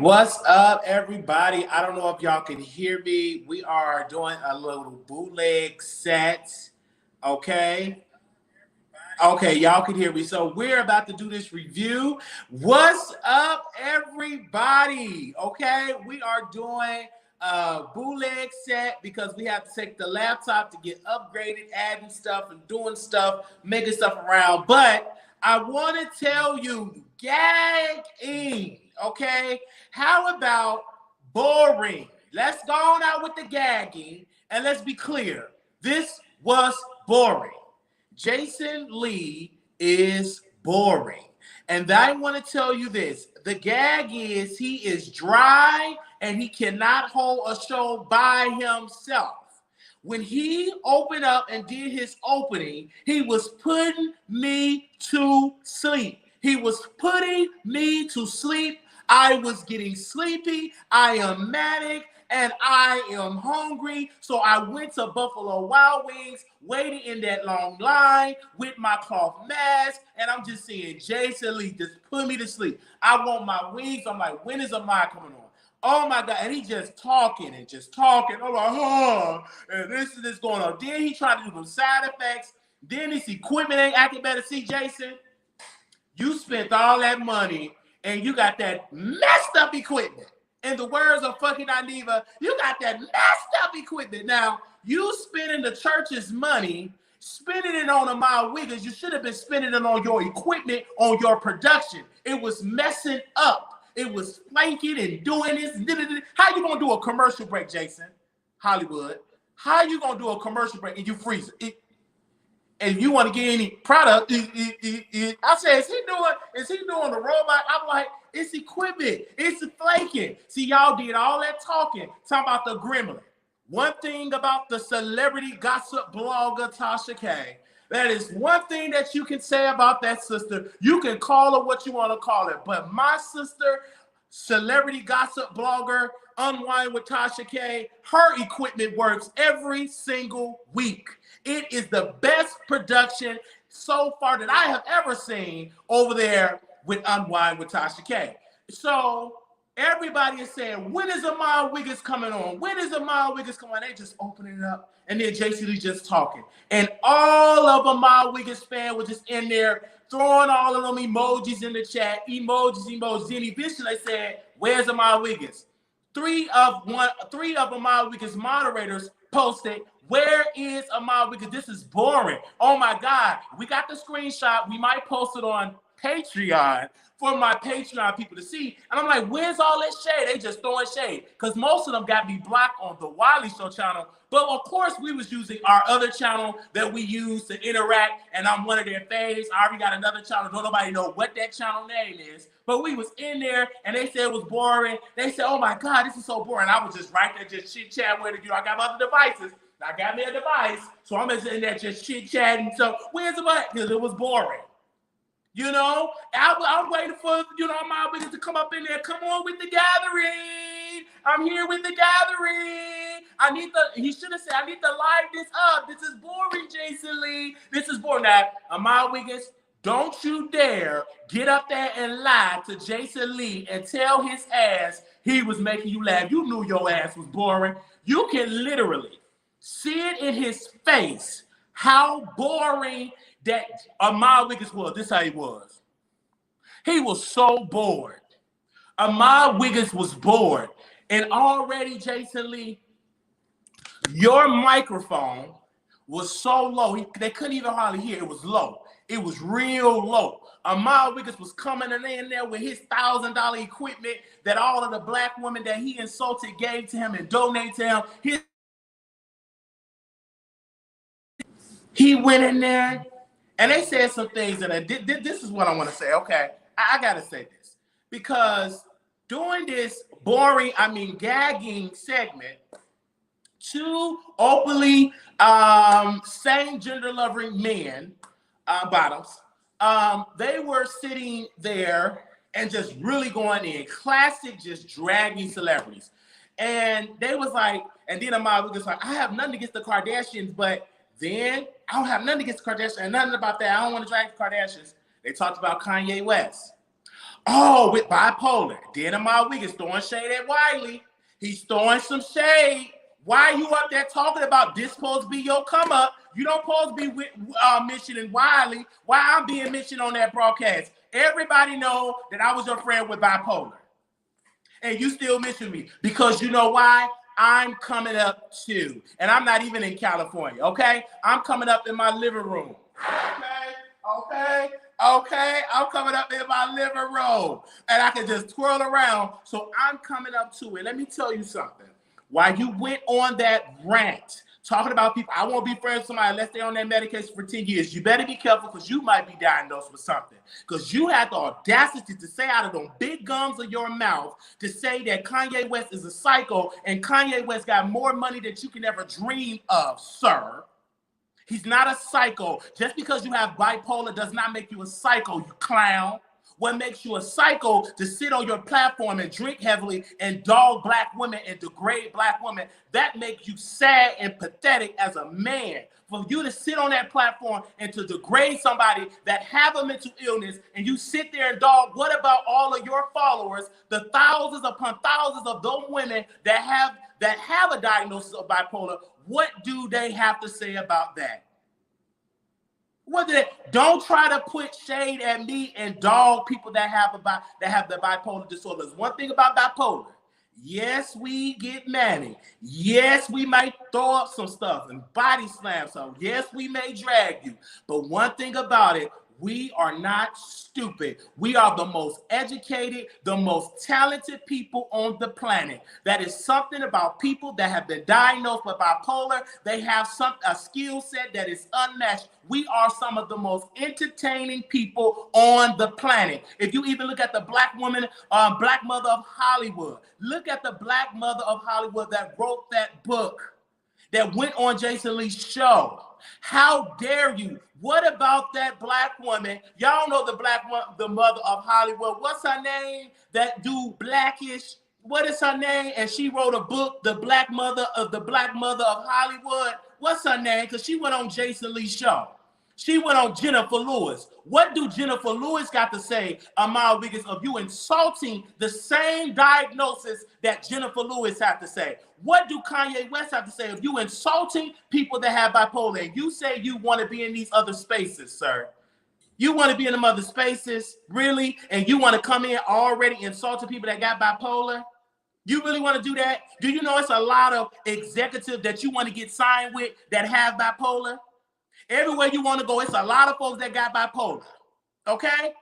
What's up, everybody? I don't know if y'all can hear me. We are doing a little bootleg set. Okay. Okay, y'all can hear me. So we're about to do this review. What's up, everybody? Okay, we are doing a bootleg set because we have to take the laptop to get upgraded, adding stuff and doing stuff, making stuff around. But I want to tell you, gagging, okay? How about boring? Let's go on out with the gagging, and let's be clear. This was boring. Jason Lee is boring. And I want to tell you this. The gag is he is dry and he cannot hold a show by himself. When he opened up and did his opening, he was putting me to sleep. He was putting me to sleep. I was getting sleepy. I am manic. And I am hungry, so I went to Buffalo Wild Wings, waiting in that long line with my cloth mask, and I'm just seeing Jason Lee just put me to sleep. I want my wings. I'm like, when is mine coming on? Oh my God, and he just talking and just talking. I'm like, oh, and this is going on. Then he tried to do some side effects. Then this equipment ain't acting better. See, Jason, you spent all that money, and you got that messed up equipment. In the words of fucking Aniva, you got that messed up equipment. Now, you spending the church's money, spending it on Wiggins. You should have been spending it on your equipment, on your production. It was messing up. It was flanking and doing this. How you going to do a commercial break, Jason? Hollywood. How you going to do a commercial break and you freeze it? And you want to get any product, I said, is he doing the robot? I'm like, it's equipment. It's flaking. See, y'all did all that talking about the gremlin. One thing about the celebrity gossip blogger, TashaK, that is one thing that you can say about that sister. You can call her what you want to call her. But my sister, celebrity gossip blogger, unWinewithTashaK, her equipment works every single week. It is the best production so far that I have ever seen over there with unWinewithTashaK. So everybody is saying, when is Wiggins coming on? When is Wiggins coming on? They just opening it up, and then JC Lee just talking. And all of Wiggins fans were just in there throwing all of them emojis in the chat, emojis. Then eventually they said, where's Wiggins? Three of Wiggins moderators posted, where is Wiggins? This is boring. Oh my God. We got the screenshot. We might post it on Patreon for my Patreon people to see. And I'm like, where's all this shade? They just throwing shade. Because most of them got me blocked on the Wiley Show channel. But of course, we was using our other channel that we use to interact. And I'm one of their faves. I already got another channel. Don't nobody know what that channel name is. But we was in there and they said it was boring. They said, oh my God, this is so boring. I was just right there just chit-chat with it. I got other devices. I got me a device. So I'm in there just chit-chatting. So where's the button? Because it was boring. I'm waiting for, my Wiggins to come up in there. Come on with the gathering. I'm here with the gathering. He should have said, I need to live this up. This is boring, Jason Lee. This is boring. Now, Wiggins, don't you dare get up there and lie to Jason Lee and tell his ass he was making you laugh. You knew your ass was boring. You can literally see it in his face how boring that Wiggins was. This is how he was. He was so bored. Wiggins was bored. And already, Jason Lee, your microphone was so low. They couldn't even hardly hear. It was low. It was real low. Wiggins was coming in there with his $1,000 equipment that all of the black women that he insulted gave to him and donated to him. He went in there. And they said some things, and this is what I want to say. Okay, I got to say this. Because during this gagging segment, two openly same gender-loving men, bottoms, they were sitting there and just really going in. Classic, just dragging celebrities. And they was like, and then Wiggins was like, I have nothing against the Kardashians, but then I don't have nothing against the Kardashians and nothing about that. I don't want to drag the Kardashians. They talked about Kanye West. Oh, with bipolar. Then Amar Wiggins throwing shade at Wiley. He's throwing some shade. Why are you up there talking about this supposed to be your come up? You don't supposed to be mentioning Wiley. Why I'm being mentioned on that broadcast? Everybody know that I was your friend with bipolar. And you still mention me. Because you know why? I'm coming up too. And I'm not even in California, okay? I'm coming up in my living room. Okay, I'm coming up in my living room. And I can just twirl around. So I'm coming up to it. Let me tell you something. While you went on that rant, talking about people, I won't be friends with somebody unless they're on that medication for 10 years. You better be careful because you might be diagnosed with something. Because you had the audacity to say out of those big gums of your mouth to say that Kanye West is a psycho and Kanye West got more money than you can ever dream of, sir. He's not a psycho. Just because you have bipolar does not make you a psycho, you clown. What makes you a psycho to sit on your platform and drink heavily and dog black women and degrade black women, that makes you sad and pathetic as a man. For you to sit on that platform and to degrade somebody that have a mental illness and you sit there and dog, what about all of your followers, the thousands upon thousands of those women that have a diagnosis of bipolar? What do they have to say about that? Don't try to put shade at me and dog people that have the bipolar disorder. There's one thing about bipolar. Yes, we get manic. Yes, we might throw up some stuff and body slam some. Yes, we may drag you. But one thing about it, we are not stupid. We are the most educated, the most talented people on the planet. That is something about people that have been diagnosed with bipolar. They have a skill set that is unmatched. We are some of the most entertaining people on the planet. If you even look at the black woman, black mother of Hollywood, look at the black mother of Hollywood that wrote that book, that went on Jason Lee's show. How dare you? What about that black woman? Y'all know the mother of Hollywood. What's her name? That dude Blackish. What is her name? And she wrote a book, The Black Mother of Hollywood. What's her name? Because she went on Jason Lee's show. She went on Jennifer Lewis. What do Jennifer Lewis got to say, Amar Wiggins, of you insulting the same diagnosis that Jennifer Lewis had to say? What do Kanye West have to say of you insulting people that have bipolar? And you say you want to be in these other spaces, sir. You want to be in them other spaces, really? And you want to come in already insulting people that got bipolar? You really want to do that? Do you know it's a lot of executives that you want to get signed with that have bipolar? Everywhere you want to go, it's a lot of folks that got bipolar, okay?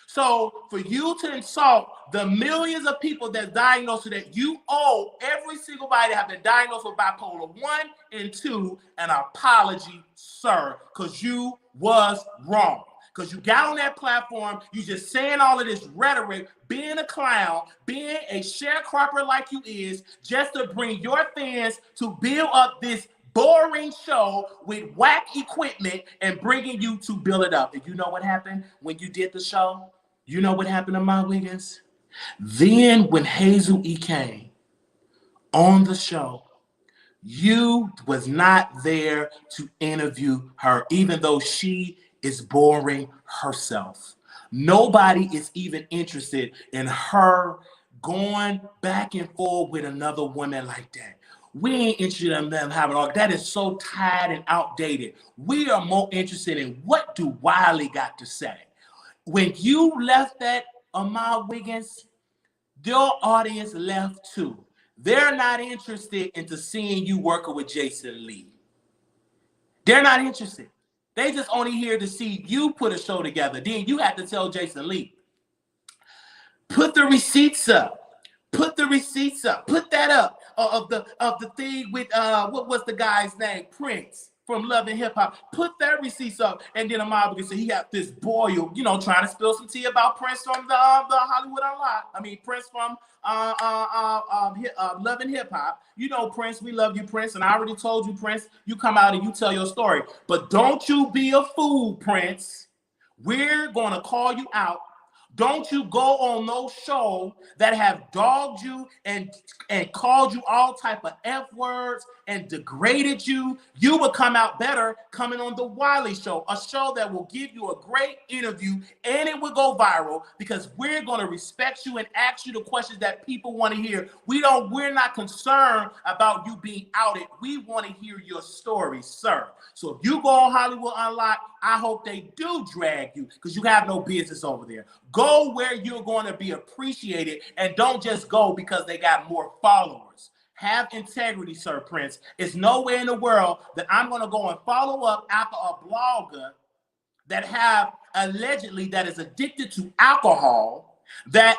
So for you to insult the millions of people that's diagnosed with that, you owe every single body that have been diagnosed with bipolar 1 and 2 an apology, sir, because you was wrong. Because you got on that platform, you just saying all of this rhetoric, being a clown, being a sharecropper like you is, just to bring your fans to build up this boring show with whack equipment and bringing you to build it up. And you know what happened when you did the show? You know what happened to my Wiggins? Then when Hazel E came on the show, you was not there to interview her, even though she is boring herself. Nobody is even interested in her going back and forth with another woman like that. We ain't interested in them having all that. Is so tired and outdated. We are more interested in what do Wiley got to say. When you left that, Amar Wiggins, your audience left too. They're not interested into seeing you working with Jason Lee. They're not interested. They just only here to see you put a show together. Then you have to tell Jason Lee, put the receipts up. Put the receipts up. Put that up of the thing with what was the guy's name? Prince from Love and Hip Hop. Put that receipts up, and then Amar Wiggins said he got this boil, trying to spill some tea about Prince from the Hollywood Unlocked. I mean Prince from Love and Hip Hop. You know Prince, we love you, Prince, and I already told you, Prince, you come out and you tell your story. But don't you be a fool, Prince. We're gonna call you out. Don't you go on no show that have dogged you and called you all type of F words and degraded you. You will come out better coming on the Wiley Show, a show that will give you a great interview and it will go viral because we're going to respect you and ask you the questions that people want to hear. We're not concerned about you being outed. We want to hear your story, sir. So if you go on Hollywood Unlocked, I hope they do drag you because you have no business over there. Go where you're going to be appreciated and don't just go because they got more followers. Have integrity, Sir Prince. It's nowhere in the world that I'm going to go and follow up after a blogger that have allegedly that is addicted to alcohol, that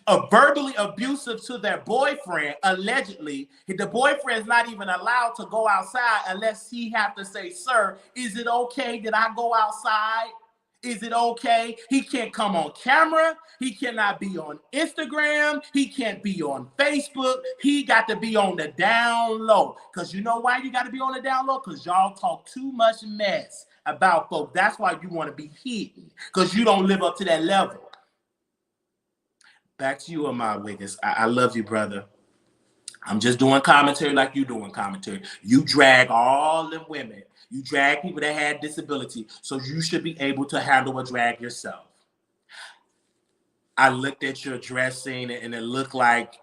are verbally abusive to their boyfriend, allegedly. The boyfriend's not even allowed to go outside unless he have to say, sir, is it okay that I go outside? Is it okay? He can't come on camera. He cannot be on Instagram. He can't be on Facebook. He got to be on the down low. Because you know why you got to be on the down low? Because y'all talk too much mess about folks. That's why you want to be hidden. Because you don't live up to that level. Back to you, Armon Wiggins. I love you, brother. I'm just doing commentary like you doing commentary. You drag all them women. You drag people that had disability. So you should be able to handle a drag yourself. I looked at your dressing and it looked like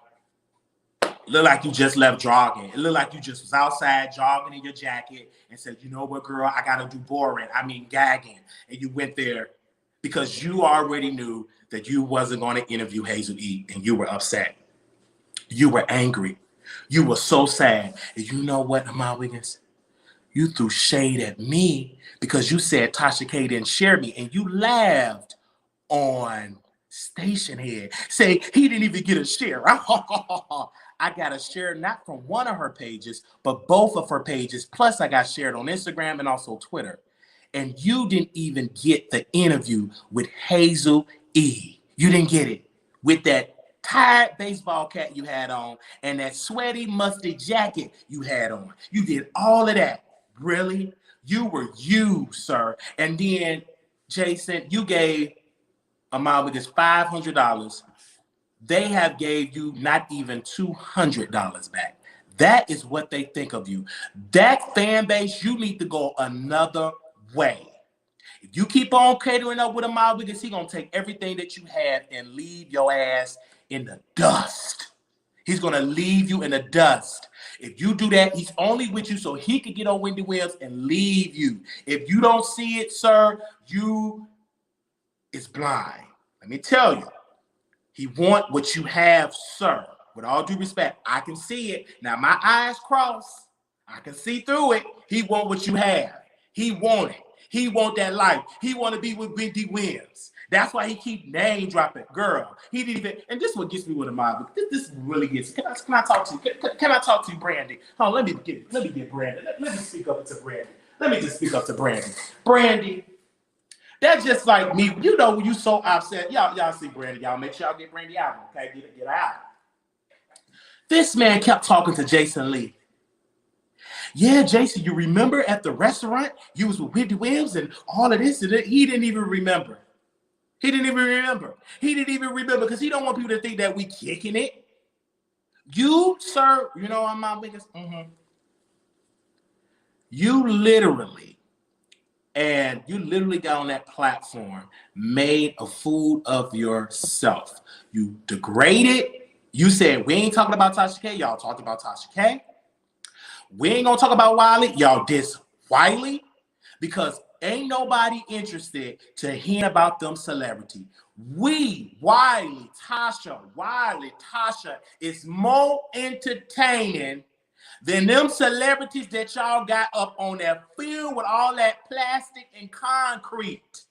you just left jogging. It looked like you just was outside jogging in your jacket and said, you know what, girl, I got to do gagging. And you went there because you already knew that you wasn't going to interview Hazel E. And you were upset. You were angry. You were so sad. And you know what, Armon Wiggins? You threw shade at me because you said Tasha K didn't share me. And you laughed on Station Head. Say he didn't even get a share. I got a share not from one of her pages, but both of her pages. Plus, I got shared on Instagram and also Twitter. And you didn't even get the interview with Hazel E. You didn't get it with that tired baseball cap you had on and that sweaty, musty jacket you had on. You did all of that. Really? You were you, sir. And then, Jason, you gave Armon with his $500. They have gave you not even $200 back. That is what they think of you. That fan base, you need to go another way. If you keep on catering up with Armon Wiggins, he's going to take everything that you have and leave your ass in the dust. He's going to leave you in the dust. If you do that, he's only with you so he can get on Wendy Williams and leave you. If you don't see it, sir, you is blind. Let me tell you, he want what you have, sir. With all due respect, I can see it. Now, my eyes cross. I can see through it. He want what you have. He want it. He want that life. He want to be with Wendy Williams. That's why he keep name dropping. Girl, he didn't even, and this is what gets me with Armon. This really gets, can I talk to you? Can I talk to you, Brandy? Oh, let me get Brandy. Let me speak up to Brandy. Let me just speak up to Brandy. Brandy, that's just like me. You know when you so upset. Y'all see Brandy. Y'all make sure y'all get Brandy out. Okay, get her out. This man kept talking to Jason Lee. Yeah, Jason, you remember at the restaurant you was with Wendy Williams and all of this and that? He didn't even remember. He didn't even remember. He didn't even remember because he don't want people to think that we kicking it. You, sir, you know I'm my biggest. You literally got on that platform, made a fool of yourself. You degraded. You said we ain't talking about Tasha K. Y'all talked about Tasha K. We ain't gonna talk about Wiley. Y'all diss Wiley because ain't nobody interested to hear about them celebrity. Wiley, Tasha is more entertaining than them celebrities that y'all got up on that field with all that plastic and concrete.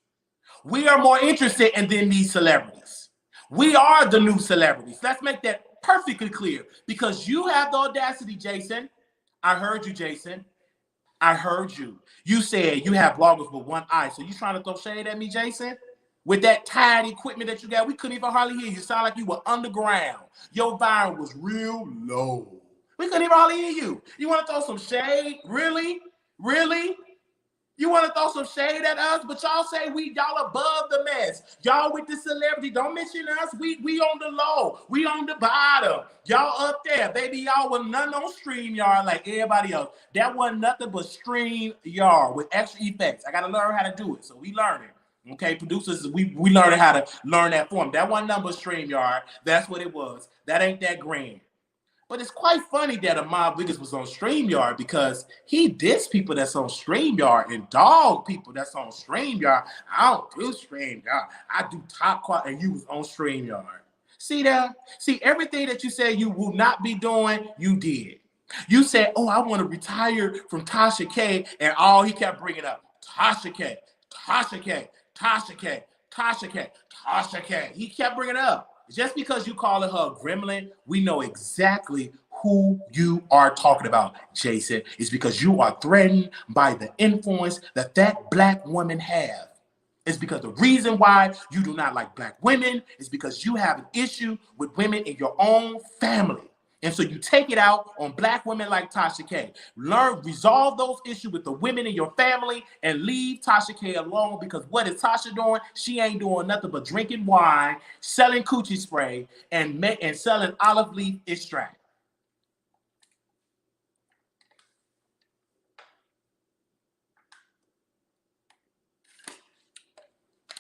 We are more interested in than these celebrities. We are the new celebrities. Let's make that perfectly clear because you have the audacity, Jason. I heard you, Jason. I heard you. You said you have bloggers with one eye. So you trying to throw shade at me, Jason? With that tired equipment that you got, we couldn't even hardly hear you. You sound like you were underground. Your volume was real low. We couldn't even hardly hear you. You want to throw some shade? Really? Really? You want to throw some shade at us, but y'all say y'all above the mess. Y'all with the celebrity. Don't mention us. We on the low. We on the bottom. Y'all up there. Baby, y'all was nothing on StreamYard like everybody else. That wasn't nothing but StreamYard with extra effects. I got to learn how to do it. So we learning. Okay, producers, we learning how to learn that form. That one number StreamYard. That's what it was. That ain't that grand. But it's quite funny that Armon Wiggins was on StreamYard because he dissed people that's on StreamYard and dog people that's on StreamYard. I don't do StreamYard. I do top quality, and you was on StreamYard. See that? See, everything that you said you will not be doing, you did. You said, oh, I want to retire from Tasha K, and all he kept bringing up, Tasha K, Tasha K, Tasha K, Tasha K, Tasha K. He kept bringing it up. Just because you calling her a gremlin, we know exactly who you are talking about, Jason. It's because you are threatened by the influence that black woman have. It's because the reason why you do not like black women is because you have an issue with women in your own family. And so you take it out on black women like Tasha K. Resolve those issues with the women in your family and leave Tasha K alone, because what is Tasha doing? She ain't doing nothing but drinking wine, selling coochie spray, and selling olive leaf extract.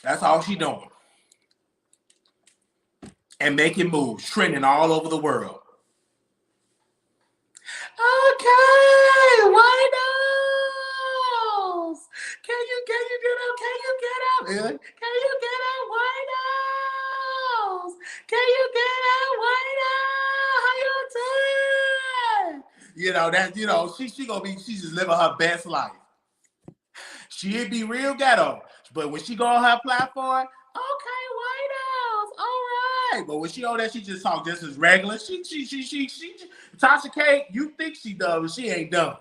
That's all she doing. And making moves, trending all over the world. Okay, White House. Can you get up? Can you get up? Can you get up, White House? Can you get up, White House? How you doing? You know that. You know she gonna be. She's just living her best life. She'd be real ghetto, but when she go on her platform, okay, White House, all right. But when she on that, she just talk just as regular. She Tasha K, you think she dumb, but she ain't dumb.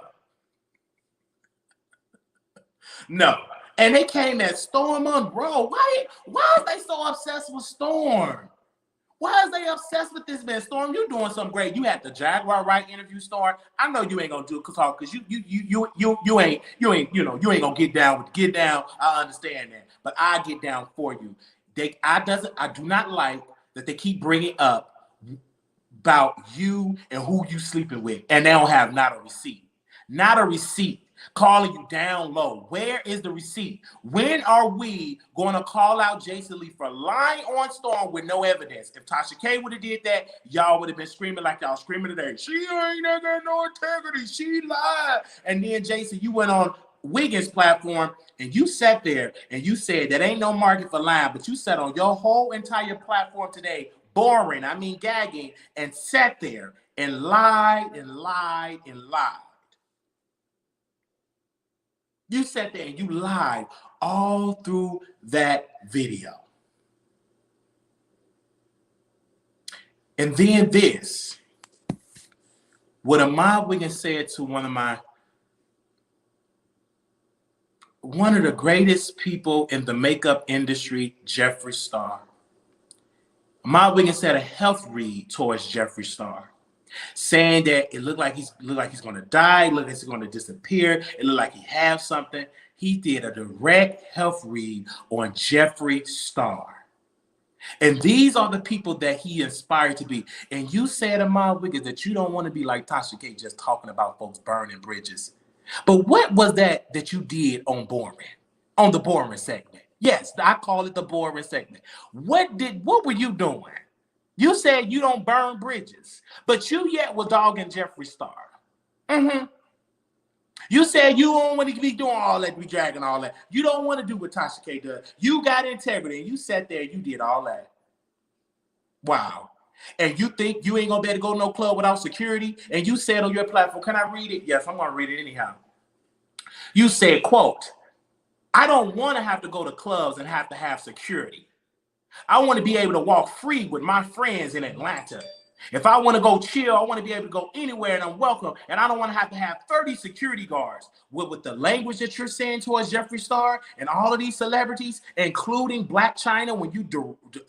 No. And they came at Storm Monroe. Why are they so obsessed with Storm? Why is they obsessed with this man? Storm, you doing something great. You had the Jaguar Right interview, Storm. I know you ain't gonna do it because you ain't gonna get down. I understand that, but I get down for you. I do not like that they keep bringing up about you and who you sleeping with, and they don't have not a receipt. Calling you down low. Where is the receipt? When are we going to call out Jason Lee for lying on Storm with no evidence? If Tasha K would have did that, y'all would have been screaming like y'all screaming today. She ain't got no integrity. She lied. And then, Jason, you went on Wiggins' platform and you sat there and you said that ain't no market for lying, but you sat on your whole entire platform today, boring, gagging, and sat there and lied and lied and lied. You sat there and you lied all through that video. And then this, what Armon Wiggins said to one of the greatest people in the makeup industry, Jeffree Star. Armon Wiggins said a health read towards Jeffree Star, saying that it looked like he's going to die, it looked like he's going to disappear, it looked like he has something. He did a direct health read on Jeffree Star. And these are the people that he inspired to be. And you said, Armon Wiggins, that you don't want to be like Tasha K, just talking about folks burning bridges. But what was that you did on the boring segment? Yes, I call it the boring segment. What were you doing? You said you don't burn bridges, but you yet was dogging Jeffree Star. You said you don't want to be doing all that, be dragging all that. You don't want to do what Tasha K does. You got integrity, and you sat there and you did all that. Wow. And you think you ain't going to be able to go to no club without security? And you said on your platform, can I read it? Yes, I'm going to read it anyhow. You said, quote, I don't want to have to go to clubs and have to have security. I want to be able to walk free with my friends in Atlanta. If I want to go chill, I want to be able to go anywhere and I'm welcome. And I don't want to have 30 security guards. With the language that you're saying towards Jeffree Star and all of these celebrities, including Black China, when you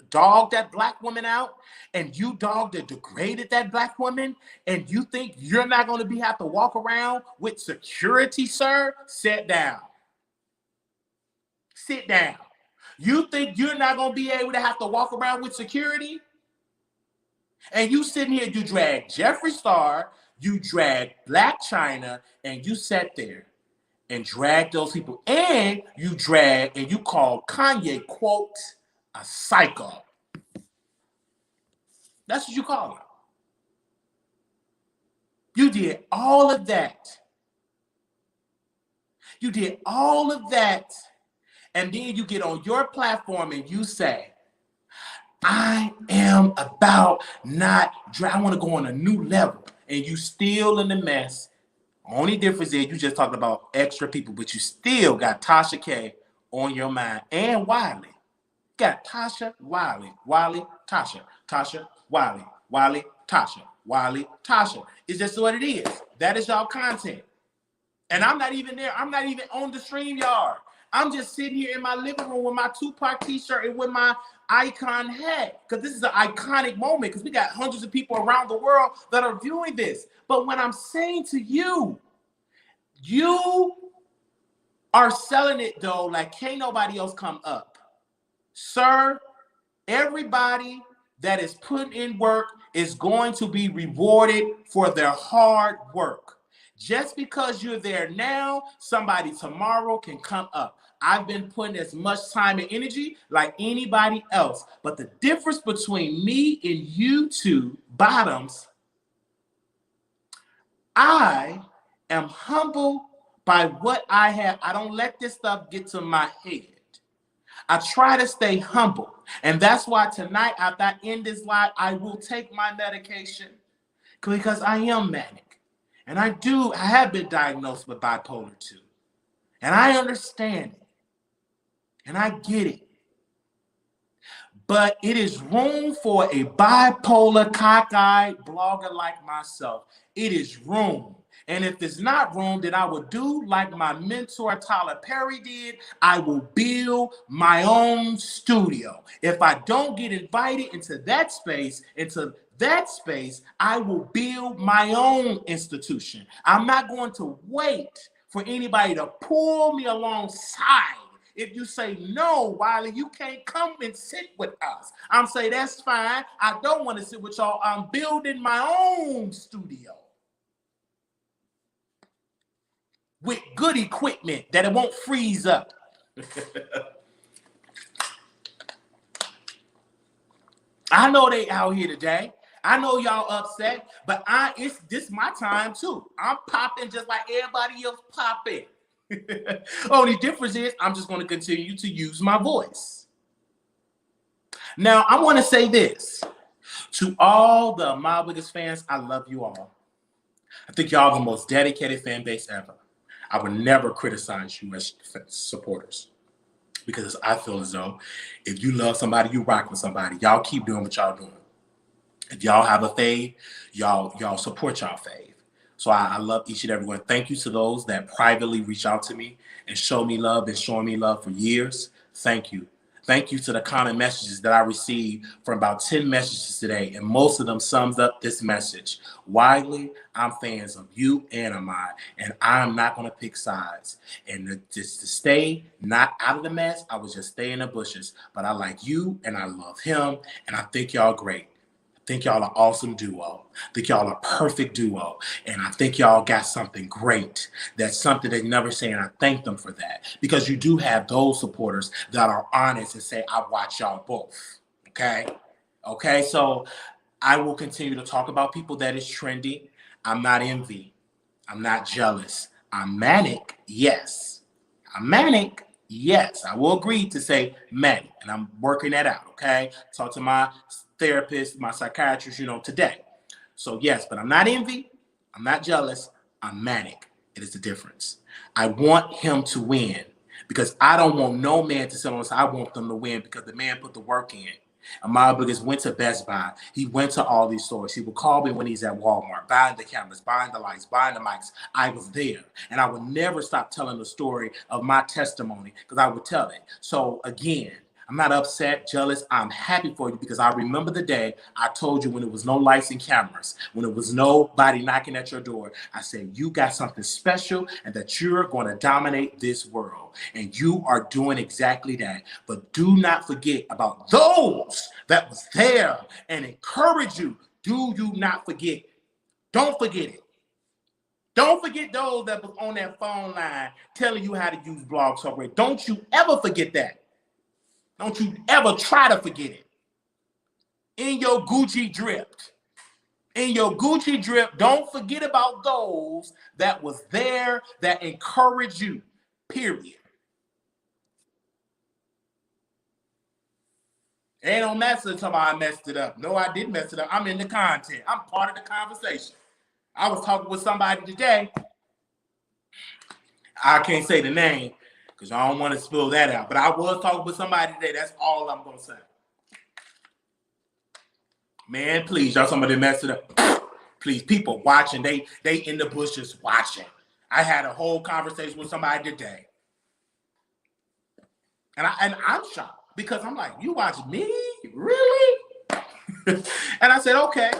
dogged that black woman out and you dogged and degraded that black woman, and you think you're not going to have to walk around with security, sir? Sit down. Sit down. You think you're not going to be able to have to walk around with security? And you sitting here, you drag Jeffree Star, you drag Black China, and you sat there and drag those people. And you drag and you call Kanye, quote, a psycho. That's what you call him. You did all of that. You did all of that. And then you get on your platform and you say, I am about I want to go on a new level. And you still in the mess. Only difference is you just talked about extra people, but you still got Tasha K on your mind and Wiley. Got Tasha, Wiley, Tasha, Tasha, Wiley, Tasha, Wiley, Tasha. It's just what it is. That is y'all content. And I'm not even there. I'm not even on the StreamYard. I'm just sitting here in my living room with my Tupac t-shirt and with my icon hat. Because this is an iconic moment because we got hundreds of people around the world that are viewing this. But when I'm saying to you, you are selling it though like can't nobody else come up. Sir, everybody that is putting in work is going to be rewarded for their hard work. Just because you're there now, somebody tomorrow can come up. I've been putting as much time and energy like anybody else. But the difference between me and you two bottoms, I am humble by what I have. I don't let this stuff get to my head. I try to stay humble. And that's why tonight, after I end this live, I will take my medication because I am manic. And I have been diagnosed with bipolar 2. And I understand it. And I get it. But it is room for a bipolar, cockeyed blogger like myself. It is room. And if there's not room, then I will do like my mentor Tyler Perry did. I will build my own studio. If I don't get invited into that space, I will build my own institution. I'm not going to wait for anybody to pull me alongside. If you say, no, Wiley, you can't come and sit with us. I'm saying, that's fine. I don't want to sit with y'all. I'm building my own studio with good equipment that it won't freeze up. I know they out here today. I know y'all upset, but this my time too. I'm popping just like everybody else popping. Only difference is I'm just going to continue to use my voice. Now, I want to say this to all the My Wiggins fans. I love you all. I think y'all are the most dedicated fan base ever. I would never criticize you as supporters because I feel as though if you love somebody, you rock with somebody. Y'all keep doing what y'all doing. If y'all have a fave, y'all support y'all fave. So I love each and every one. Thank you to those that privately reach out to me and show me love, been showing me love for years. Thank you. Thank you to the comment messages that I received from about 10 messages today, and most of them sums up this message. Wiley, I'm fans of you and Armon, and I'm not going to pick sides. And just to stay not out of the mess, I would just stay in the bushes. But I like you, and I love him, and I think y'all great. I think y'all are awesome duo. I think y'all are perfect duo. And I think y'all got something great. That's something they never say, and I thank them for that. Because you do have those supporters that are honest and say, I watch y'all both. Okay? Okay, so I will continue to talk about people that is trendy. I'm not envy. I'm not jealous. I'm manic, yes. I'm manic, yes. I will agree to say manic, and I'm working that out, okay? Talk to my therapist, my psychiatrist, today. So yes, but I'm not envy. I'm not jealous. I'm manic. It is the difference. I want him to win because I don't want no man to sit on us. I want them to win because the man put the work in. Armon Wiggins went to Best Buy. He went to all these stores. He would call me when he's at Walmart, buying the cameras, buying the lights, buying the mics. I was there. And I would never stop telling the story of my testimony because I would tell it. So again, I'm not upset, jealous. I'm happy for you because I remember the day I told you when there was no lights and cameras, when there was nobody knocking at your door. I said, you got something special and that you're going to dominate this world. And you are doing exactly that. But do not forget about those that was there and encourage you. Do you not forget? Don't forget it. Don't forget those that was on that phone line telling you how to use Blog Talk Radio. Don't you ever forget that. Don't you ever try to forget it. In your Gucci drip. In your Gucci drip, don't forget about those that was there that encouraged you. Period. Ain't no mess until I messed it up. No, I didn't mess it up. I'm in the content. I'm part of the conversation. I was talking with somebody today. I can't say the name because I don't want to spill that out. But I was talking with somebody today. That's all I'm going to say. Man, please, y'all somebody messed it up. Please, people watching, they in the bushes watching. I had a whole conversation with somebody today. And I'm shocked because I'm like, you watch me? Really? And I said, okay.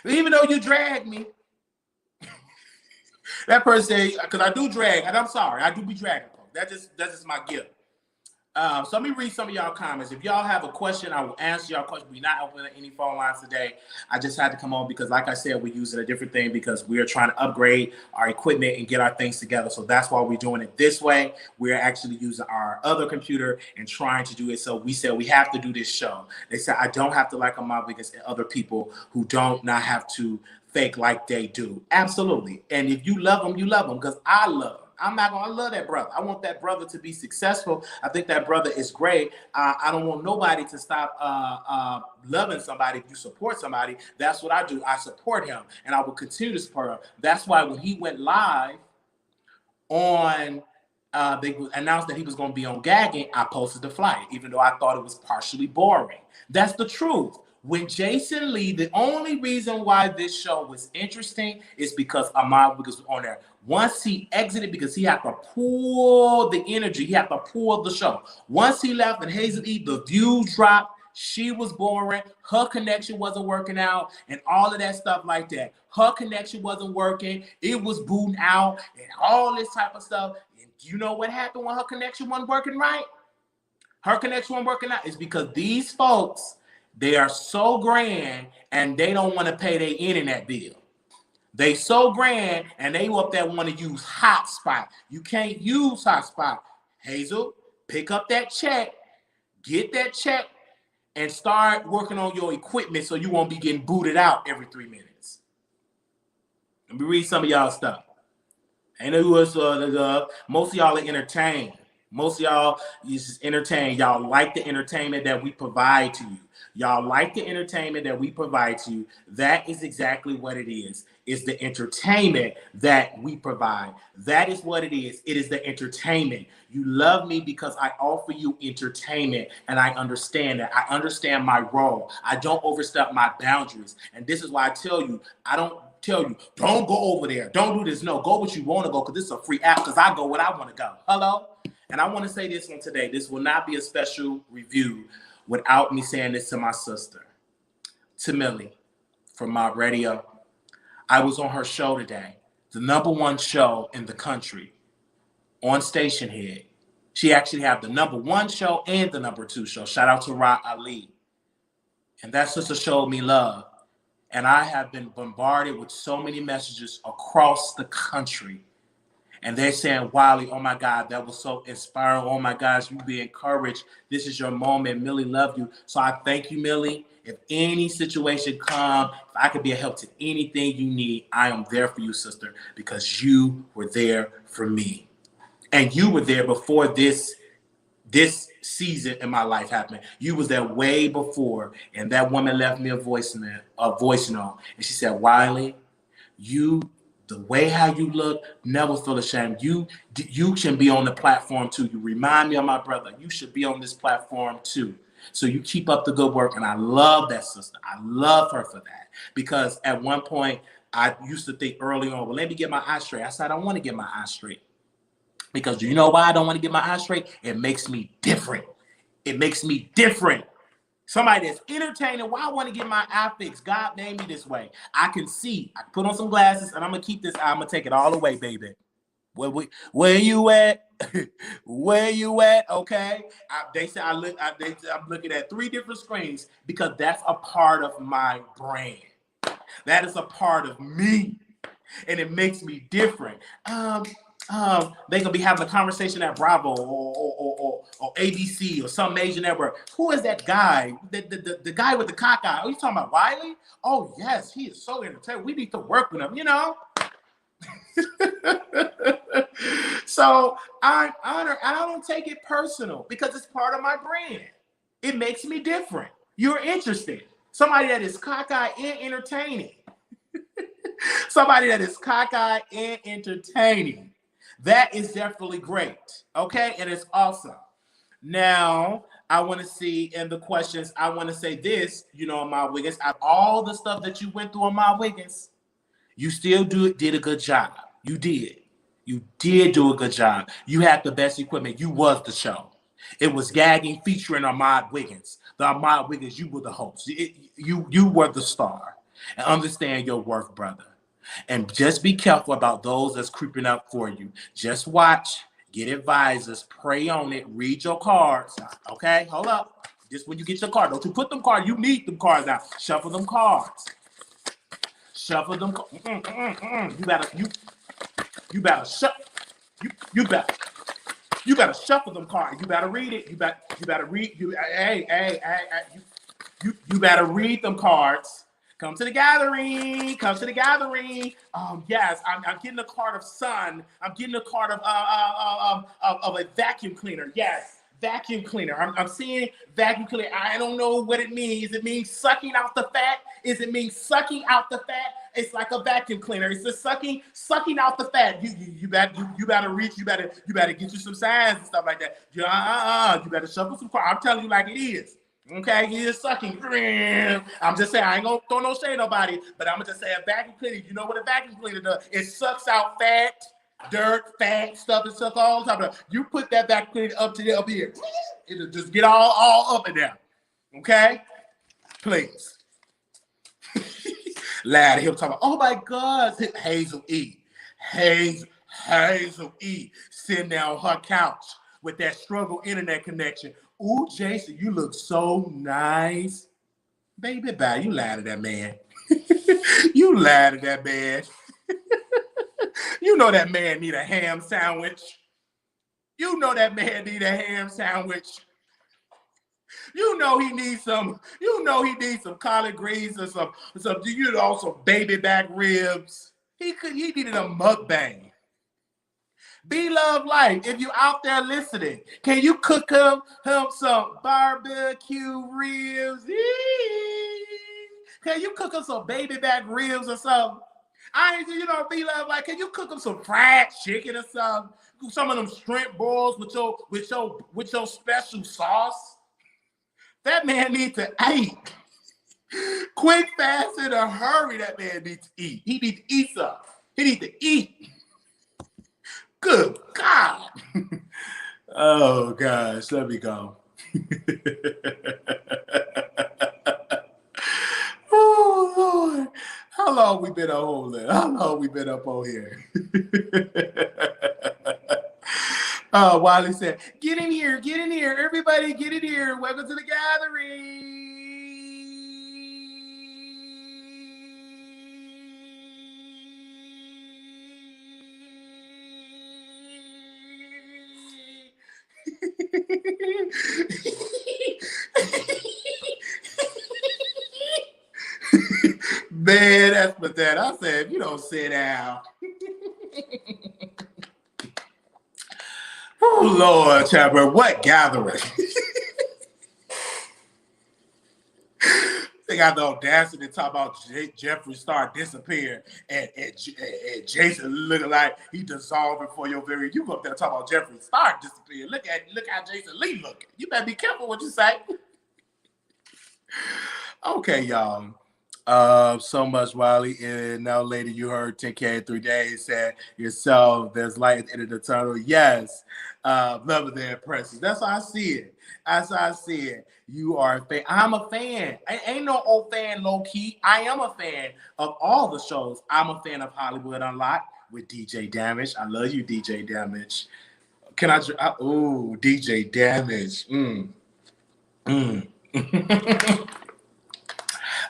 Even though you dragged me. That person said, because I do drag, and I'm sorry, I do be dragging. That's just my gift. So let me read some of y'all comments. If y'all have a question, I will answer y'all question. We're not opening any phone lines today. I just had to come on because, like I said, we're using a different thing because we're trying to upgrade our equipment and get our things together. So that's why we're doing it this way. We're actually using our other computer and trying to do it. So we said we have to do this show. They said I don't have to like Armon Wiggins and other people who don't not have to fake like they do. Absolutely. And if you love them, you love them because I love them. I love that brother. I want that brother to be successful. I think that brother is great. I don't want nobody to stop loving somebody if you support somebody. That's what I do. I support him, and I will continue to support him. That's why when he went live on, they announced that he was going to be on Gagging, I posted the flyer, even though I thought it was partially boring. That's the truth. When Jason Lee, the only reason why this show was interesting is because Armon Wiggins was on there. Once he exited, because he had to pull the energy, he had to pull the show. Once he left and Hazel E, the views dropped, she was boring, her connection wasn't working out, and all of that stuff like that. Her connection wasn't working, it was booting out, and all this type of stuff. And you know what happened when her connection wasn't working right? Her connection wasn't working out. It's because these folks, they are so grand and they don't want to pay their internet bill. They so grand and they up there want to use hotspot. You can't use hotspot. Hazel, pick up that check, get that check, and start working on your equipment so you won't be getting booted out every 3 minutes. Let me read some of y'all stuff. Ain't know who was most of y'all are entertained. Most of y'all is just entertained. Y'all like the entertainment that we provide to you. Y'all like the entertainment that we provide to you. That is exactly what it is. It's the entertainment that we provide. That is what it is. It is the entertainment. You love me because I offer you entertainment, and I understand that. I understand my role. I don't overstep my boundaries. And this is why I tell you, I don't tell you, don't go over there. Don't do this. No, go what you want to go because this is a free app because I go what I want to go. Hello? And I want to say this one today. This will not be a special review without me saying this to my sister, to Millie, from my radio. I was on her show today, the #1 show in the country on Station Head. She actually had the #1 show and the #2 show. Shout out to Ra Ali. And that sister showed me love. And I have been bombarded with so many messages across the country. And they're saying, Wiley, oh my God, that was so inspiring. Oh my gosh, you be encouraged. This is your moment. Millie love you. So I thank you, Millie. If any situation come, if I could be a help to anything you need, I am there for you, sister, because you were there for me. And you were there before this season in my life happened. You was there way before. And that woman left me a voice note. And she said, Wiley, the way how you look, never feel ashamed. You should be on the platform too. You remind me of my brother. You should be on this platform too. So you keep up the good work. And I love that sister. I love her for that. Because at one point, I used to think early on, well, let me get my eyes straight. I said, I don't want to get my eyes straight. Because you know why I don't want to get my eyes straight? It makes me different. It makes me different. Somebody that's entertaining. Why I want to get my eye fixed? God made me this way. I can see. I put on some glasses and I'm going to keep this eye. I'm going to take it all away, baby. Where you at? Where you at? Okay. They say I'm looking at 3 different screens because that's a part of my brain. That is a part of me. And it makes me different. They gonna be having a conversation at Bravo or ABC or some major network. Who is that guy? The guy with the cock eye. Are you talking about Wiley? Oh yes, he is so entertaining. We need to work with him, you know. So I'm honored, and I don't take it personal because it's part of my brand. It makes me different. You're interested. Somebody that is cockeyed and entertaining. Somebody that is cockeyed and entertaining. That is definitely great. Okay, and it's awesome. Now, I want to see in the questions, I want to say this, you know, my Wiggins, out of all the stuff that you went through on my Wiggins, you still did a good job. You did. You did do a good job. You had the best equipment. You was the show. It was gagging, featuring Armon Wiggins. The Armon Wiggins, you were the host. You were the star. And understand your worth, brother. And just be careful about those that's creeping up for you. Just watch, get advisors, pray on it, read your cards. Okay, hold up. Just when you get your card, don't you put them cards. You need them cards out. Shuffle them cards. Shuffle them. You better shuffle them cards. You better read it. You better read. You better read them cards. Come to the gathering. Come to the gathering. Yes, I'm getting a card of sun. I'm getting a card of a vacuum cleaner. Yes, vacuum cleaner. I'm seeing vacuum cleaner. I don't know what it means. It means sucking out the fat. Is it mean sucking out the fat? It's like a vacuum cleaner. It's just sucking out the fat. You better reach. You better get you some signs and stuff like that. You better shuffle some cards. I'm telling you like it is. Okay, he is sucking. I'm just saying, I ain't gonna throw no shade nobody, but I'm gonna just say a vacuum cleaner. You know what a vacuum cleaner does? It sucks out fat, dirt, fat stuff. It sucks all the time. You put that vacuum cleaner up here. It'll just get all up in there. Okay, please. Lad, he'll talk about, oh my God, Hazel E. Hazel E. Sitting there on her couch with that struggle internet connection. Ooh, Jason, you look so nice. Baby, bye. You lied to that man. You lied to that man. You know that man need a ham sandwich. You know that man need a ham sandwich. You know he needs some collard greens or some baby back ribs. He needed a mukbang. Be Love Life. If you out there listening, can you cook him some barbecue ribs? Can you cook him some baby back ribs or something? Be Love Life. Can you cook him some fried chicken or something? Some of them shrimp balls with your special sauce. That man needs to eat. Quick, fast, in a hurry. That man needs to eat. He needs to eat something. He needs to eat. Good God. Oh, gosh. Let me go. Oh, Lord. How long we been on there? How long we been up on here? Wiley said, get in here. Everybody get in here. Welcome to the gathering. Man, that's pathetic. I said, if you don't sit down. Oh, Lord, Chapter, what gathering? They got the audacity to talk about Jeffrey Star disappearing and Jason looking like he dissolving for your very. You go up there and talk about Jeffrey Star disappearing. Look how Jason Lee looking. You better be careful what you say. Okay, y'all. So much, Wiley. And now, lady, you heard 10K in 3 days. Said yourself, there's light at the end of the tunnel. Yes. Love the impressions. That's how I see it. That's how I see it. You are a fan. I'm a fan. I ain't no old fan, low key. I am a fan of all the shows. I'm a fan of Hollywood Unlocked with DJ Damage. I love you, DJ Damage. Can I? Ooh, DJ Damage.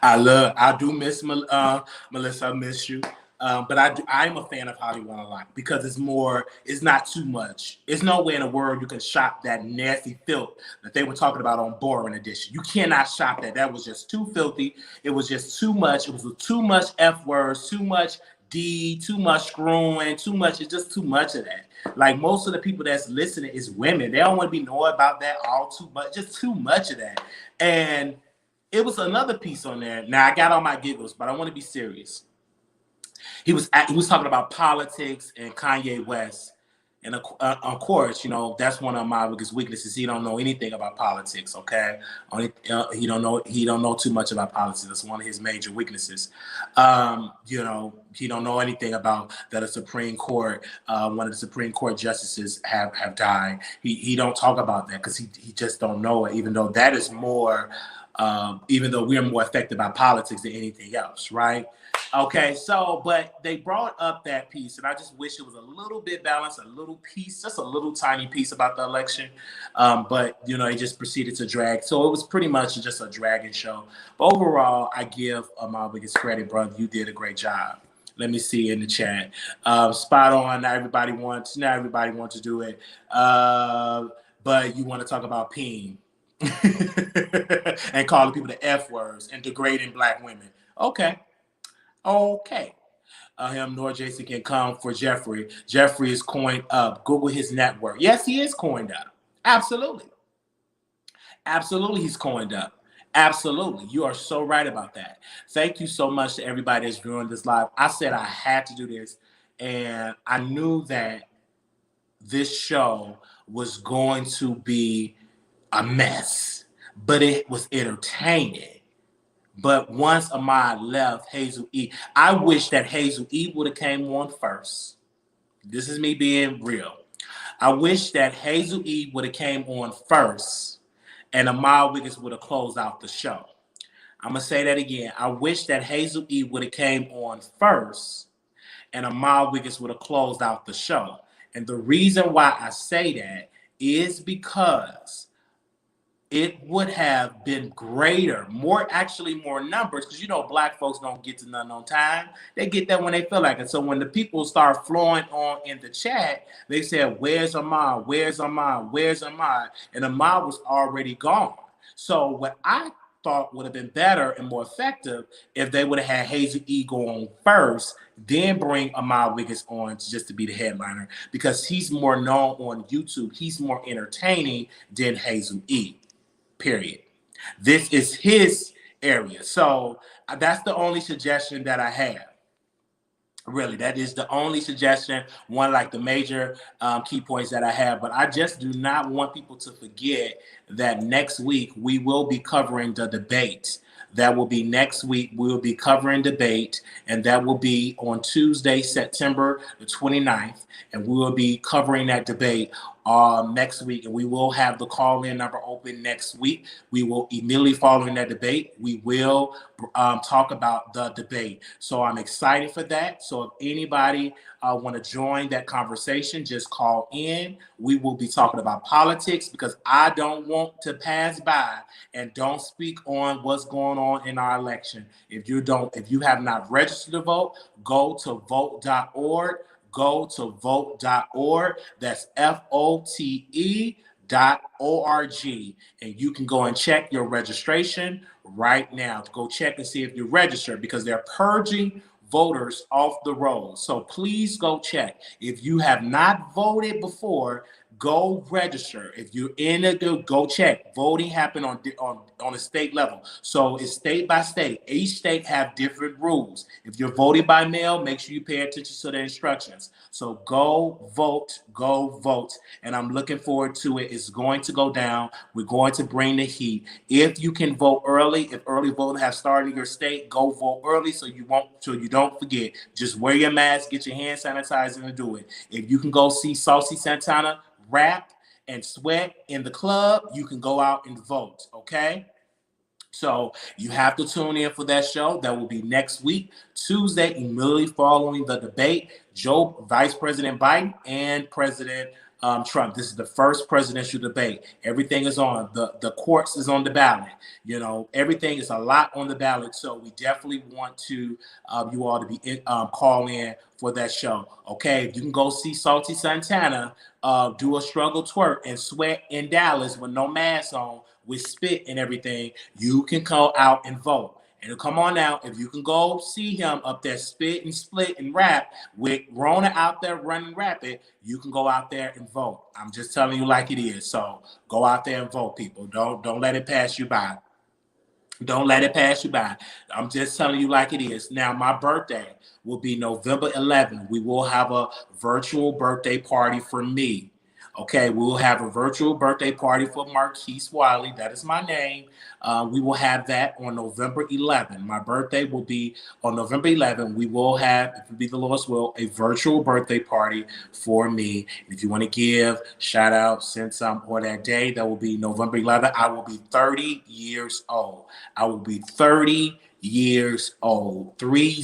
I do miss Melissa. I miss you. But I'm a fan of Hollywood Unlocked because it's not too much. There's no way in the world you can shop that nasty filth that they were talking about on Boring Edition. You cannot shop that. That was just too filthy. It was just too much. It was too much F words, too much D, too much screwing, too much. It's just too much of that. Like most of the people that's listening is women. They don't want to be knowing about that all too much, just too much of that. And it was another piece on there. Now I got all my giggles, but I want to be serious. He was talking about politics and Kanye West, and of course, you know that's one of my biggest weaknesses. He don't know anything about politics. Okay, he don't know too much about politics. That's one of his major weaknesses. You know, he don't know anything about that a Supreme Court, one of the Supreme Court justices have died. He don't talk about that because he just don't know it. Even though that is more. Even though we're more affected by politics than anything else, right? Okay, so, but they brought up that piece, and I just wish it was a little bit balanced, a little piece, just a little tiny piece about the election. But, you know, it just proceeded to drag. So it was pretty much just a dragging show. But overall, I give my biggest credit, brother. You did a great job. Let me see in the chat. Spot on. Not everybody wants to do it. But you want to talk about peeing. And calling people the F words and degrading black women. Okay. Him nor Jason can come for Jeffrey. Jeffrey is coined up. Google his network. Yes, he is coined up. Absolutely. Absolutely, he's coined up. Absolutely. You are so right about that. Thank you so much to everybody that's viewing this live. I said I had to do this, and I knew that this show was going to be a mess, but it was entertaining. But once Ahmad left, Hazel E, I wish that Hazel E would have came on first. This is me being real. I wish that Hazel E would have came on first and Ahmad Wiggins would have closed out the show. I'm going to say that again. I wish that Hazel E would have came on first and Ahmad Wiggins would have closed out the show. And the reason why I say that is because it would have been greater, more numbers, because you know black folks don't get to nothing on time. They get that when they feel like it. So when the people start flowing on in the chat, they said, "Where's Ahmad? Where's Ahmad? Where's Ahmad?" And Ahmad was already gone. So what I thought would have been better and more effective if they would have had Hazel E go on first, then bring Ahmad Wiggins on just to be the headliner, because he's more known on YouTube. He's more entertaining than Hazel E. Period. This is his area. So that's the only suggestion that I have. Really, that is the only suggestion, one like the major key points that I have. But I just do not want people to forget that next week we will be covering the debate. That will be next week. We will be covering debate, and that will be on Tuesday, September the 29th. And we will be covering that debate next week, and we will have the call-in number open next week. We will immediately following that debate, we will talk about the debate. So I'm excited for that. So if anybody want to join that conversation, just call in. We will be talking about politics because I don't want to pass by and don't speak on what's going on in our election. If you have not registered to vote, go to vote.org. Go to vote.org. That's FOTE.org. And you can go and check your registration right now. Go check and see if you're registered, because they're purging voters off the roll. So please go check. If you have not voted before, Go register. If you're in the go check. Voting happen on a state level. So it's state by state. Each state have different rules. If you're voting by mail, make sure you pay attention to the instructions. So go vote, go vote. And I'm looking forward to it. It's going to go down. We're going to bring the heat. If you can vote early, if early voting has started in your state, go vote early so you don't forget. Just wear your mask, get your hand sanitizer, and do it. If you can go see Saucy Santana rap and sweat in the club, you can go out and vote, okay? So you have to tune in for that show. That will be next week, Tuesday, immediately following the debate. Vice President Biden and President Trump. This is the first presidential debate. Everything is on. The courts is on the ballot. You know, everything is a lot on the ballot. So we definitely want to you all to be call in for that show. Okay, you can go see Salty Santana do a struggle twerk and sweat in Dallas with no mask on, with spit and everything. You can go out and vote. And come on out, if you can go see him up there spit and split and rap with Rona out there running rapid, you can go out there and vote. I'm just telling you like it is. So go out there and vote, people. Don't let it pass you by. Don't let it pass you by. I'm just telling you like it is. Now, my birthday will be November 11th. We will have a virtual birthday party for me. Okay, we will have a virtual birthday party for Marquise Wiley. That is my name. We will have that on November 11th. My birthday will be on November 11th. We will have, if it be the Lord's will, a virtual birthday party for me. If you want to give shout out since I'm on that day, that will be November 11th. I will be 30 years old. I will be 30 years old. 30.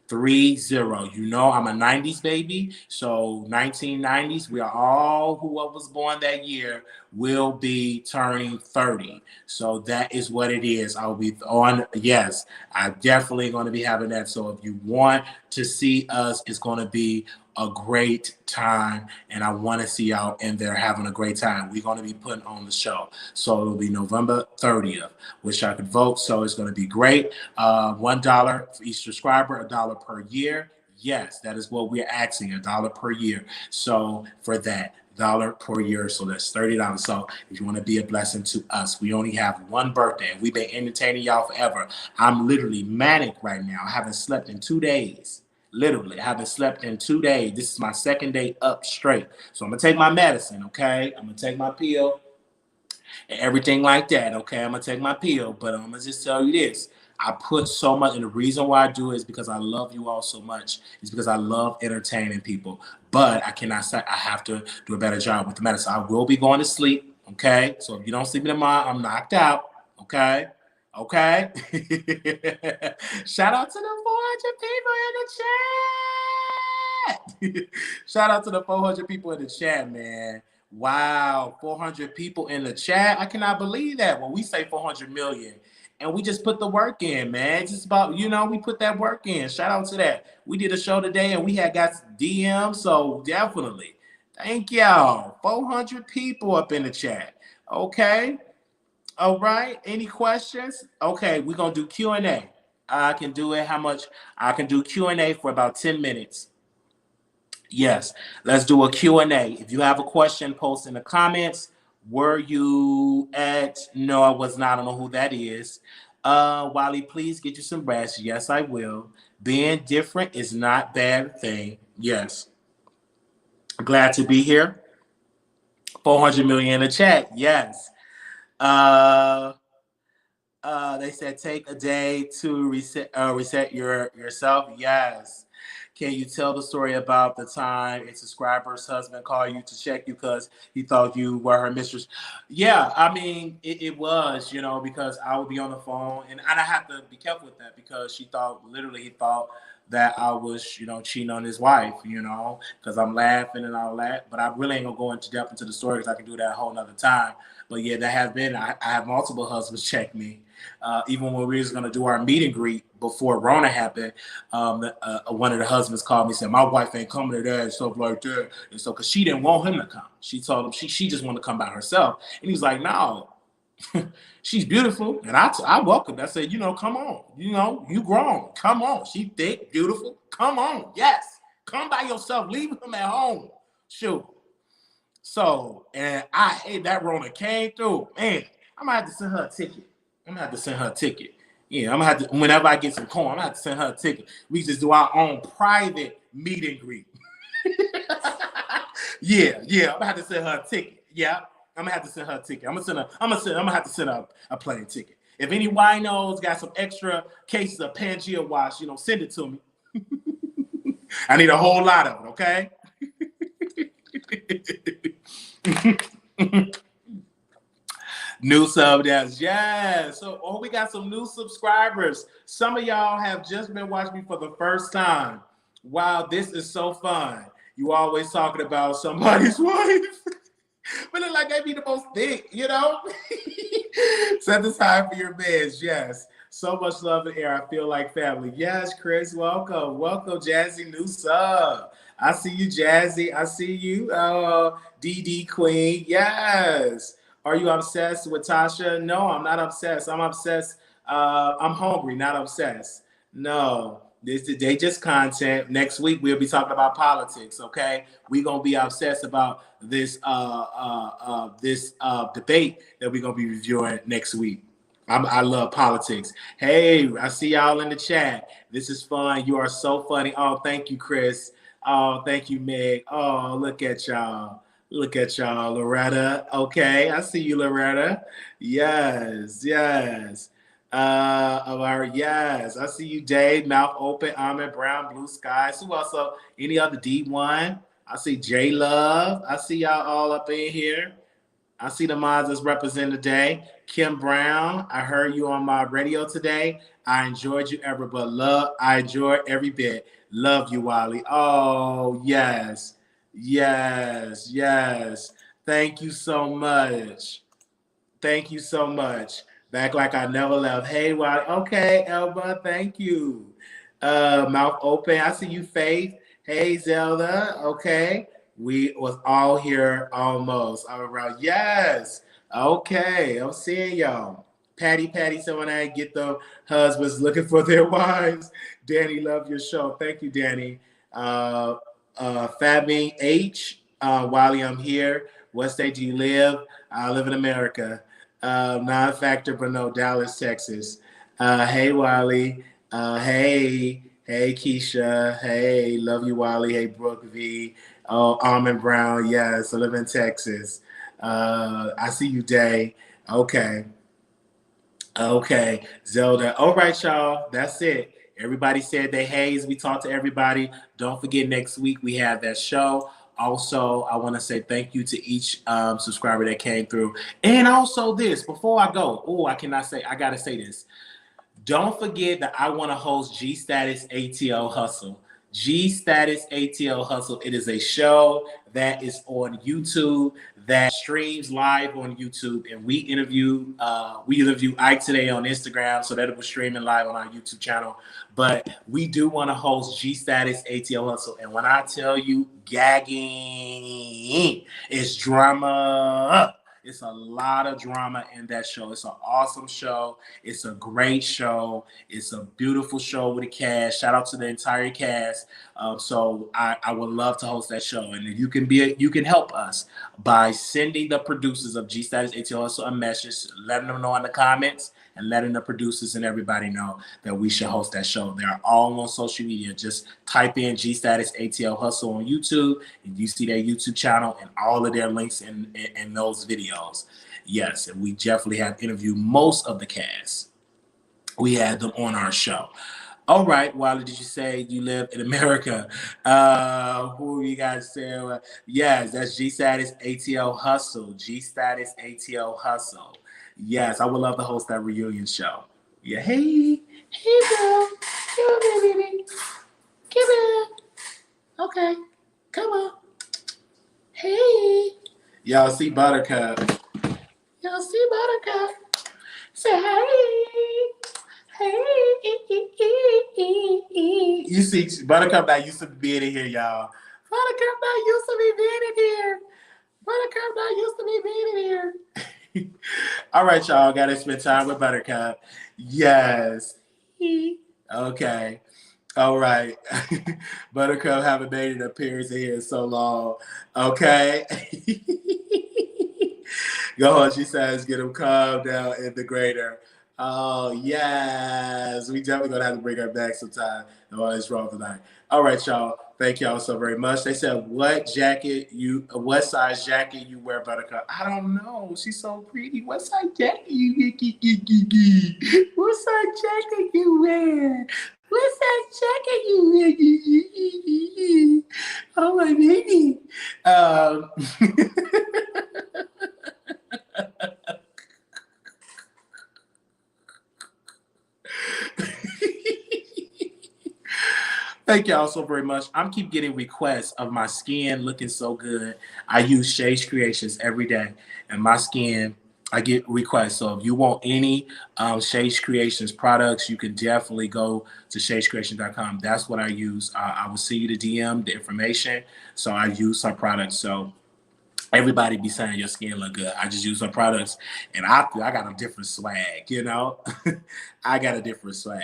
30. You know, I'm a 90s baby. So 1990s, we are all who was born that year will be turning 30. So that is what it is. I'll be on. Yes, I'm definitely going to be having that. So if you want to see us, it's going to be a great time, and I want to see y'all in there having a great time. We're going to be putting on the show. So it'll be November 30th, which I could vote. So it's going to be great. $1 for each subscriber, $1 per year. Yes, that is what we're asking, $1 per year. So for that, $1 per year, so that's $30. So if you want to be a blessing to us, we only have one birthday. We've been entertaining y'all forever. I'm literally manic right now. I haven't slept in 2 days. Literally, I haven't slept in 2 days. This is my second day up straight. So I'm going to take my medicine, okay? I'm going to take my pill and everything like that, okay? I'm going to take my pill, but I'm going to just tell you this. I put so much, and the reason why I do it is because I love you all so much. It's because I love entertaining people. But I cannot say I have to do a better job with the medicine. I will be going to sleep, okay? So if you don't sleep in the mind, I'm knocked out, okay? Okay. Shout out to the 400 people in the chat. Shout out to the 400 people in the chat, man. Wow, 400 people in the chat. I cannot believe that. When we say 400 million, and we just put the work in, man. It's just about, you know, we put that work in. Shout out to that. We did a show today, and we had got DMs, so definitely. Thank y'all. 400 people up in the chat. Okay. All right. Any questions? Okay, we're going to do Q&A. I can do it. How much? I can do Q&A for about 10 minutes. Yes, let's do a Q&A. If you have a question, post in the comments. Were you at? No, I was not. I don't know who that is. Wiley, please get you some rest. Yes, I will. Being different is not a bad thing. Yes. Glad to be here. 400 million in the chat. Yes. They said take a day to reset yourself. Yes. Can you tell the story about the time a subscriber's husband called you to check you because he thought you were her mistress? Yeah, I mean, it was, you know, because I would be on the phone, and I have to be careful with that because he thought that I was, you know, cheating on his wife, you know, because I'm laughing and all that. But I really ain't gonna go into depth into the story because I can do that a whole nother time. But yeah, there have been, I have multiple husbands check me. Even when we was gonna do our meet and greet before Rona happened, one of the husbands called me and said, my wife ain't coming to that and stuff like that. And so, because she didn't want him to come. She told him she just wanted to come by herself. And he was like, no, she's beautiful. And I welcomed. I said, you know, come on. You know, you grown. Come on. She thick, beautiful. Come on. Yes. Come by yourself. Leave him at home. Shoot. So, and I hate that Rona came through. Man, I'm gonna have to send her a ticket. Yeah, I'm gonna have to, whenever I get some corn, I'm gonna have to send her a ticket. We just do our own private meet and greet. Yeah, I'm gonna have to send her a ticket. Yeah, I'm gonna have to send her a ticket. I'm gonna have to send her a plane ticket. If any winos got some extra cases of Pangea wash, send it to me. I need a whole lot of it, okay? New sub dance, yes. So, we got some new subscribers. Some of y'all have just been watching me for the first time. Wow, this is so fun. You always talking about somebody's wife. But look like they be the most thick, Set the time for your beds, yes. So much love in the air. I feel like family. Yes, Chris, welcome. Welcome, Jazzy, new sub. I see you, Jazzy. I see you, DD Queen. Yes. Are you obsessed with Tasha? No, I'm not obsessed. I'm obsessed. I'm hungry, not obsessed. No. They just content. Next week we'll be talking about politics. Okay, we're gonna be obsessed about this debate that we're gonna be reviewing next week. I love politics. Hey, I see y'all in the chat. This is fun. You are so funny. Oh, thank you, Chris. Oh, thank you, Meg. Oh, look at y'all. Look at y'all, Loretta. Okay, I see you, Loretta. Yes. Yes, I see you, Dave. Mouth open, Armon, Brown, Blue Skies. Who else? Any other D1? I see J Love. I see y'all all up in here. I see the mods that's represented today. Kim Brown, I heard you on my radio today. I enjoyed you ever but love. I enjoyed every bit. Love you, Wiley. Oh, yes. Thank you so much. Back like I never left. Hey, Wiley. Okay, Elba, thank you. Mouth open. I see you, Faith. Hey, Zelda. Okay. We was all here almost. All around. Yes. Okay. I'm seeing y'all. Patty said when I get the husbands looking for their wives. Danny, love your show. Thank you, Danny. Fabi H. Wiley, I'm here. What state do you live? I live in America. Non-factor, but no, Dallas, Texas. Hey, Wiley. Hey, Keisha. Hey, love you, Wiley. Hey, Brooke V. Oh, Armon Brown. Yes, I live in Texas. I see you, Day. Okay. Zelda. All right, y'all. That's it. Everybody said they haze. We talked to everybody. Don't forget, next week we have that show. Also, I want to say thank you to each subscriber that came through. And also this, before I go, I got to say this. Don't forget that I want to host G Status ATL Hustle. G Status ATL Hustle. It is a show that is on YouTube that streams live on YouTube, and we interview Ike today on Instagram, so that it was streaming live on our YouTube channel. But we do want to host G Status ATL Hustle, and when I tell you gagging, it's drama. It's a lot of drama in that show. It's an awesome show. It's a great show. It's a beautiful show with a cast. Shout out to the entire cast. So I would love to host that show. And you can help us by sending the producers of G Status ATL a message, letting them know in the comments, and letting the producers and everybody know that we should host that show. They're all on social media. Just type in G Status ATL Hustle on YouTube, and you see their YouTube channel and all of their links in those videos. Yes, and we definitely have interviewed most of the cast. We had them on our show. All right, Wiley, did you say you live in America? Who you guys say? Yes, that's G Status ATL Hustle. G Status ATL Hustle. Yes, I would love to host that reunion show. Yeah, hey, girl, come on, baby, come on. Okay, come on. Hey, y'all see Buttercup? Say hey. You see, Buttercup not used to being in here, y'all. Buttercup not used to be being in here. All right, y'all. Gotta spend time with Buttercup. Yes. Okay. All right. Buttercup haven't made an appearance here in so long. Okay. Go on, she says, get him calm down in the grader. Oh, yes. We definitely going to have to bring her back sometime. And all is wrong tonight. All right, y'all. Thank y'all so very much. They said, what size jacket you wear, Buttercup? I don't know. She's so pretty. What size jacket you what size jacket you wear? What's that jacket you wear? Oh, my baby. Thank y'all so very much. I'm keep getting requests of my skin looking so good. I use Shades Creations every day, and my skin, I get requests. So if you want any Shades Creations products, you can definitely go to shadescreations.com. That's what I use. I will see you the DM, the information. So I use some products. So everybody be saying your skin look good. I just use some products, and I feel I got a different swag, you know? I got a different swag.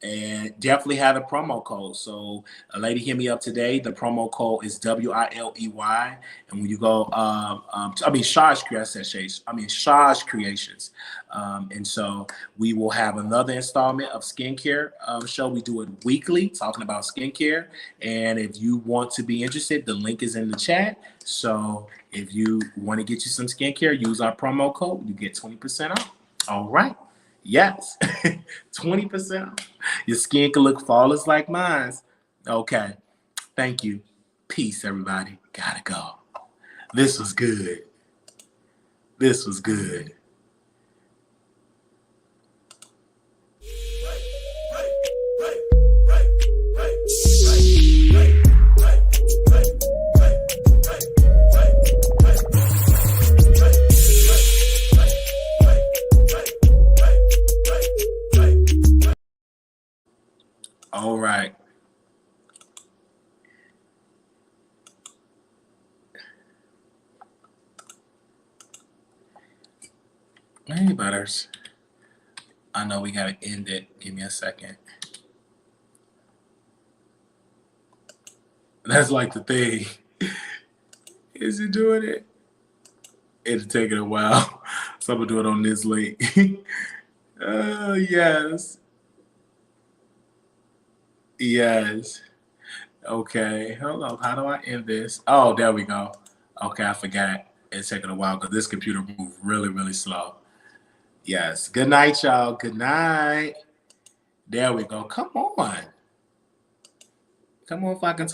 And definitely have a promo code. So a lady hit me up today. The promo code is WILEY. And when you go, Shaj Creations. And so we will have another installment of skincare show. We do it weekly, talking about skincare. And if you want to be interested, the link is in the chat. So if you want to get you some skincare, use our promo code. You get 20% off. All right. Yes. 20% off. Your skin can look flawless like mine. Okay. Thank you. Peace, everybody. Gotta go. This was good. This was good. All right. Hey, Butters. I know we gotta end it. Give me a second. That's like the thing. Is it doing it? It'll take it a while. So I'm gonna do it on this link. Oh, yes. Yes. Okay. Hold on. How do I end this? Oh, there we go. Okay, I forgot. It's taking a while because this computer moved really, really slow. Yes. Good night, y'all. Good night. There we go. Come on. Come on if I can take